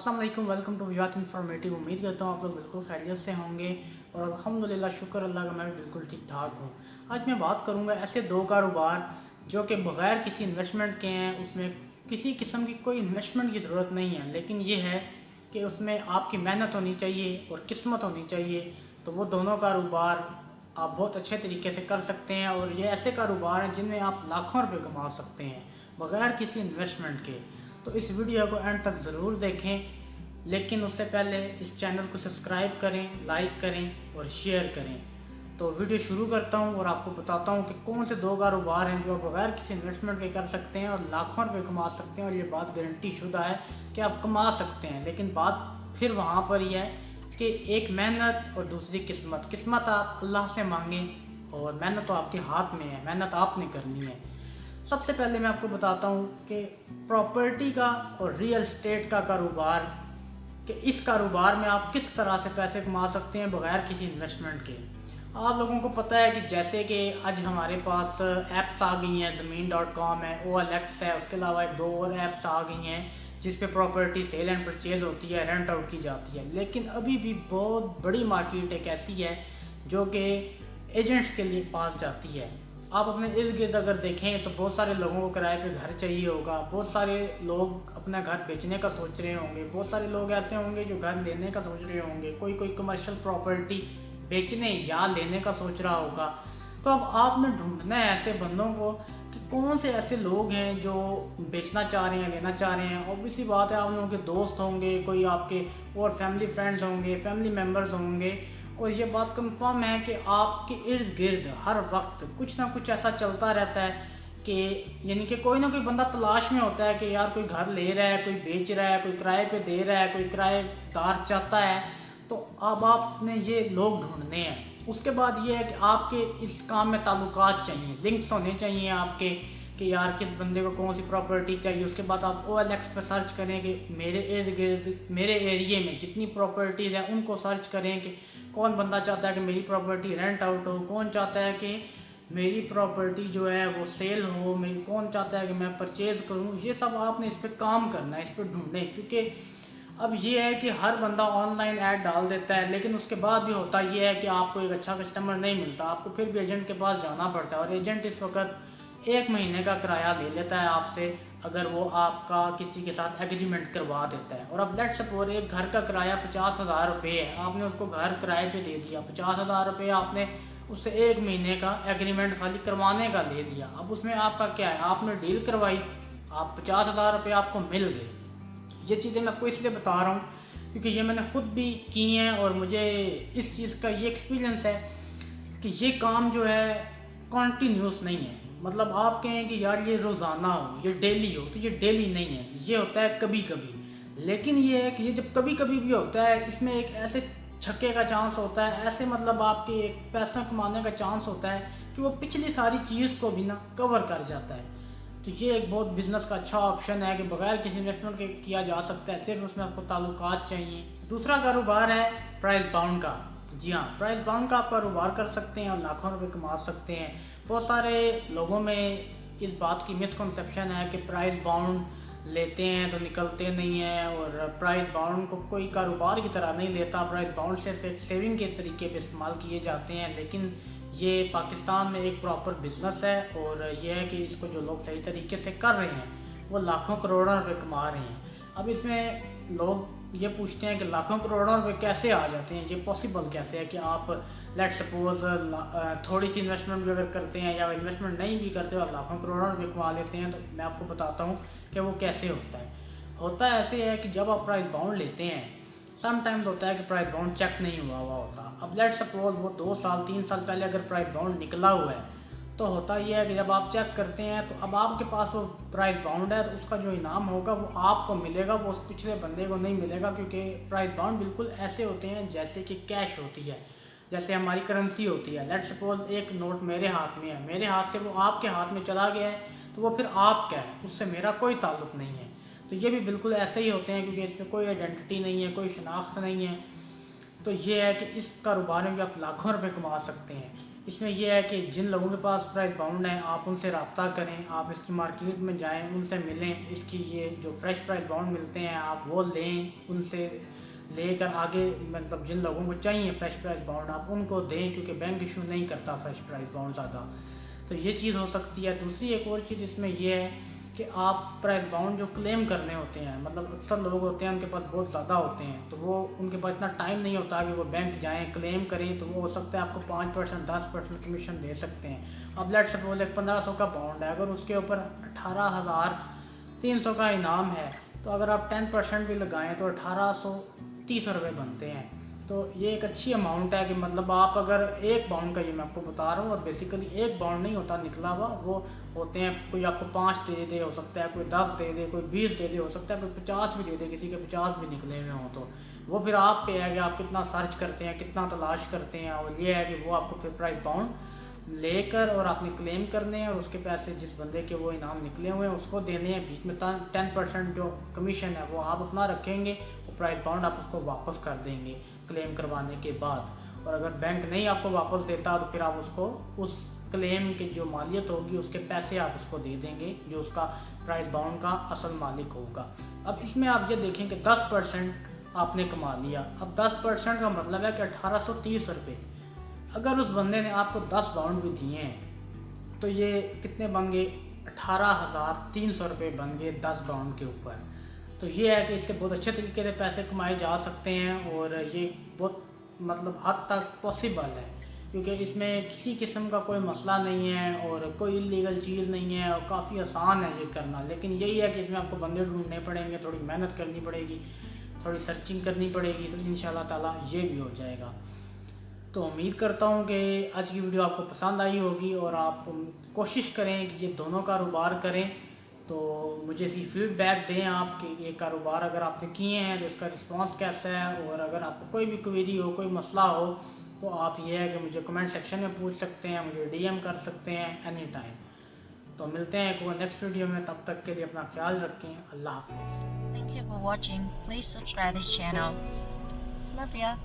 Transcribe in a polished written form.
अस्सलाम वालेकुम, welcome to विवाद इन्फॉर्मेटिव। उम्मीद करता हूँ आप लोग बिल्कुल खैरियत से होंगे और अल्हम्दुलिल्लाह शुक्र अल्लाह का मैं भी बिल्कुल ठीक ठाक हूँ। आज मैं बात करूँगा ऐसे दो कारोबार जो कि बग़ैर किसी इन्वेस्टमेंट के हैं, उसमें किसी किस्म की कोई इन्वेस्टमेंट की ज़रूरत नहीं है, लेकिन ये है कि उसमें आपकी मेहनत होनी चाहिए और किस्मत होनी चाहिए। तो वो दोनों कारोबार आप बहुत अच्छे तरीके से कर सकते हैं और ये ऐसे कारोबार हैं जिनमें आप लाखों रुपए कमा सकते हैं बग़ैर किसी इन्वेस्टमेंट के। तो इस वीडियो को एंड तक ज़रूर देखें, लेकिन उससे पहले इस चैनल को सब्सक्राइब करें, लाइक करें और शेयर करें। तो वीडियो शुरू करता हूं और आपको बताता हूं कि कौन से दो कारोबार हैं जो आप बगैर किसी इन्वेस्टमेंट के कर सकते हैं और लाखों रुपए कमा सकते हैं। और ये बात गारंटी शुदा है कि आप कमा सकते हैं, लेकिन बात फिर वहाँ पर ही है कि एक मेहनत और दूसरी किस्मत। किस्मत आप अल्लाह से मांगें और मेहनत तो आपके हाथ में है, मेहनत आपने करनी है। सबसे पहले मैं आपको बताता हूँ कि प्रॉपर्टी का और रियल एस्टेट का कारोबार, कि इस कारोबार में आप किस तरह से पैसे कमा सकते हैं बगैर किसी इन्वेस्टमेंट के। आप लोगों को पता है कि जैसे कि आज हमारे पास ऐप्स आ गई हैं, ज़मीन.com है, OLX है, उसके अलावा एक दो और ऐप्स आ गई हैं जिस पे प्रॉपर्टी सेल एंड परचेज़ होती है, रेंट आउट की जाती है। लेकिन अभी भी बहुत बड़ी मार्केट एक ऐसी है जो कि एजेंट्स के लिए पास जाती है। आप अपने इर्द गिर्द अगर देखें तो बहुत सारे लोगों को किराए पे घर चाहिए होगा, बहुत सारे लोग अपना घर बेचने का सोच रहे होंगे, बहुत सारे लोग ऐसे होंगे जो घर लेने का सोच रहे होंगे, कोई कोई कमर्शियल प्रॉपर्टी बेचने या लेने का सोच रहा होगा। तो अब आपने ढूंढना है ऐसे बंदों को कि कौन से ऐसे लोग हैं जो बेचना चाह रहे हैं, लेना चाह रहे हैं। ऑब्वियसली बात है, आप लोगों के दोस्त होंगे, कोई आपके और फैमिली फ्रेंड्स होंगे, फैमिली मेम्बर्स होंगे। और ये बात कंफर्म है कि आपके इर्द गिर्द हर वक्त कुछ ना कुछ ऐसा चलता रहता है कि यानी कि कोई ना कोई बंदा तलाश में होता है कि यार कोई घर ले रहा है, कोई बेच रहा है, कोई किराए पे दे रहा है, कोई किराएदार चाहता है। तो अब आपने ये लोग ढूंढने हैं। उसके बाद ये है कि आपके इस काम में ताल्लुकात चाहिए, लिंक्स होने चाहिए आपके कि यार किस बंदे को कौन सी प्रॉपर्टी चाहिए। उसके बाद आप OLX पर सर्च करें कि मेरे इर्द गिर्द मेरे एरिए में जितनी प्रॉपर्टीज़ हैं उनको सर्च करें कि कौन बंदा चाहता है कि मेरी प्रॉपर्टी रेंट आउट हो, कौन चाहता है कि मेरी प्रॉपर्टी जो है वो सेल हो, मेरी कौन चाहता है कि मैं परचेज़ करूं। ये सब आपने इस पर काम करना है, इस पर ढूंढें। क्योंकि अब ये है कि हर बंदा ऑनलाइन ऐड डाल देता है, लेकिन उसके बाद भी होता ये है कि आपको एक अच्छा कस्टमर नहीं मिलता, आपको फिर भी एजेंट के पास जाना पड़ता है। और एजेंट इस वक्त 1 महीने का किराया ले लेता है आपसे, अगर वो आपका किसी के साथ एग्रीमेंट करवा देता है। और अब लेट्स सपोज एक घर का किराया 50,000 रुपये है, आपने उसको घर किराए पे दे दिया, 50,000 रुपये आपने उससे 1 महीने का एग्रीमेंट खाली करवाने का ले दिया। अब उसमें आपका क्या है, आपने डील करवाई, आप 50,000 रुपये आपको मिल गए। ये चीज़ें मैं आपको इसलिए बता रहा हूँ क्योंकि ये मैंने ख़ुद भी की हैं और मुझे इस चीज़ का ये एक्सपीरियंस है कि ये काम जो है कॉन्टीन्यूस नहीं है। मतलब आप कहें कि यार ये रोज़ाना हो, ये डेली हो, तो ये डेली नहीं है, ये होता है कभी कभी। लेकिन ये है कि ये जब कभी कभी भी होता है, इसमें एक ऐसे छक्के का चांस होता है, ऐसे मतलब आपके एक पैसा कमाने का चांस होता है कि वो पिछली सारी चीज़ को भी ना कवर कर जाता है। तो ये एक बहुत बिज़नेस का अच्छा ऑप्शन है कि बगैर किसी इन्वेस्टमेंट के किया जा सकता है, सिर्फ उसमें आपको ताल्लुकात चाहिए। दूसरा कारोबार है प्राइस बाउंड का। जी हाँ, प्राइस बाउंड का आप कारोबार कर सकते हैं और लाखों रुपए कमा सकते हैं। बहुत सारे लोगों में इस बात की मिसकंसेप्शन है कि प्राइस बाउंड लेते हैं तो निकलते नहीं हैं, और प्राइस बाउंड को कोई कारोबार की तरह नहीं लेता। प्राइस बाउंड सिर्फ एक सेविंग के तरीके पे इस्तेमाल किए जाते हैं, लेकिन ये पाकिस्तान में एक प्रॉपर बिजनेस है। और ये है कि इसको जो लोग सही तरीके से कर रहे हैं वो लाखों करोड़ों रुपए कमा रहे हैं। अब इसमें लोग ये पूछते हैं कि लाखों करोड़ों रुपए कैसे आ जाते हैं, ये पॉसिबल कैसे है कि आप लेट सपोज थोड़ी सी इन्वेस्टमेंट भी अगर करते हैं या इन्वेस्टमेंट नहीं भी करते और लाखों करोड़ों रुपए कमा लेते हैं। तो मैं आपको बताता हूँ कि वो कैसे होता है। होता ऐसे है कि जब आप प्राइस बाउंड लेते हैं, समटाइम्स होता है कि प्राइस बाउंड चेक नहीं हुआ होता। अब लेट सपोज वो 2 साल 3 साल पहले अगर प्राइस बाउंड निकला हुआ है, तो होता यह है कि जब आप चेक करते हैं तो अब आपके पास वो प्राइस बाउंड है, तो उसका जो इनाम होगा वो आपको मिलेगा, वो उस पिछले बंदे को नहीं मिलेगा। क्योंकि प्राइस बाउंड बिल्कुल ऐसे होते हैं जैसे कि कैश होती है, जैसे हमारी करेंसी होती है। लेट सपोज एक नोट मेरे हाथ में है, मेरे हाथ से वो आपके हाथ में चला गया है, तो वो फिर आपका है, उससे मेरा कोई ताल्लुक नहीं है। तो ये भी बिल्कुल ऐसे ही होते हैं, क्योंकि इसमें कोई आइडेंटिटी नहीं है, कोई शनाख्त नहीं है। तो ये है कि इस कारोबार में भी आप लाखों रुपए कमा सकते हैं। इसमें यह है कि जिन लोगों के पास प्राइस बाउंड है आप उनसे रब्ता करें, आप इसकी मार्केट में जाएं, उनसे मिलें, इसकी ये जो फ्रेश प्राइस बाउंड मिलते हैं आप वो लें, उनसे लेकर आगे मतलब जिन लोगों को चाहिए फ्रेश प्राइस बाउंड आप उनको दें, क्योंकि बैंक इशू नहीं करता फ्रेश प्राइस बाउंड ज़्यादा। तो ये चीज़ हो सकती है। दूसरी एक और चीज़ इसमें यह है कि आप प्राइस बाउंड जो क्लेम करने होते हैं, मतलब अक्सर लोग होते हैं उनके पास बहुत ज़्यादा होते हैं, तो वो उनके पास इतना टाइम नहीं होता कि वो बैंक जाएं क्लेम करें, तो वो हो सकता है आपको 5% 10% कमीशन दे सकते हैं। अब लेट्स सपोज एक 1500 का बाउंड है, अगर उसके ऊपर 18,300 का इनाम है, तो अगर आप 10% भी लगाएं तो 1830 रुपये बनते हैं। तो ये एक अच्छी अमाउंट है कि मतलब आप अगर एक बाउंड का, ये मैं आपको बता रहा हूँ, और बेसिकली एक बाउंड नहीं होता निकला हुआ, वो होते हैं कोई आपको 5 दे दे, हो सकता है कोई 10 दे दे, कोई 20 दे दे, हो सकता है कोई 50 भी दे दे, किसी के 50 भी निकले हुए हों। तो वो फिर आप पे है कि आप कितना सर्च करते हैं, कितना तलाश करते हैं, और ये है कि वो आपको फिर प्राइस बाउंड लेकर और आपने क्लेम करने हैं, और उसके पैसे जिस बंदे के वो इनाम निकले हुए हैं उसको देने हैं। बीच में 10% जो कमीशन है वो आप अपना रखेंगे, और प्राइस बाउंड आप उसको वापस कर देंगे क्लेम करवाने के बाद। और अगर बैंक नहीं आपको वापस देता तो फिर आप उसको उस क्लेम की जो मालियत होगी उसके पैसे आप उसको दे देंगे, जो उसका प्राइस बाउंड का असल मालिक होगा। अब इसमें आप ये देखें कि 10% आपने कमा लिया। अब 10% का मतलब है कि 1830 रुपये। अगर उस बंदे ने आपको 10 बाउंड भी दिए हैं तो ये कितने बन गए, 18,300 रुपये बन गए 10 बाउंड के ऊपर। तो ये है कि इससे बहुत अच्छे तरीके से पैसे कमाए जा सकते हैं, और ये बहुत मतलब हद तक पॉसिबल है, क्योंकि इसमें किसी किस्म का कोई मसला नहीं है और कोई इलीगल चीज़ नहीं है, और काफ़ी आसान है ये करना। लेकिन यही है कि इसमें आपको बंदे ढूंढने पड़ेंगे, थोड़ी मेहनत करनी पड़ेगी, थोड़ी सर्चिंग करनी पड़ेगी, तो इंशाल्लाह ताला ये भी हो जाएगा। तो उम्मीद करता हूँ कि आज की वीडियो आपको पसंद आई होगी, और आप कोशिश करें कि ये दोनों कारोबार करें। तो मुझे इसकी फीडबैक दें आप कि ये कारोबार अगर आपने किए हैं तो इसका रिस्पांस कैसा है, और अगर आपको कोई भी क्वेरी हो, कोई मसला हो, तो आप ये है कि मुझे कमेंट सेक्शन में पूछ सकते हैं, मुझे डीएम कर सकते हैं एनी टाइम। तो मिलते हैं एक नेक्स्ट वीडियो में, तब तक के लिए अपना ख्याल रखें। अल्लाह हाफिज़। Thank you for watching. Please subscribe this channel. Love ya.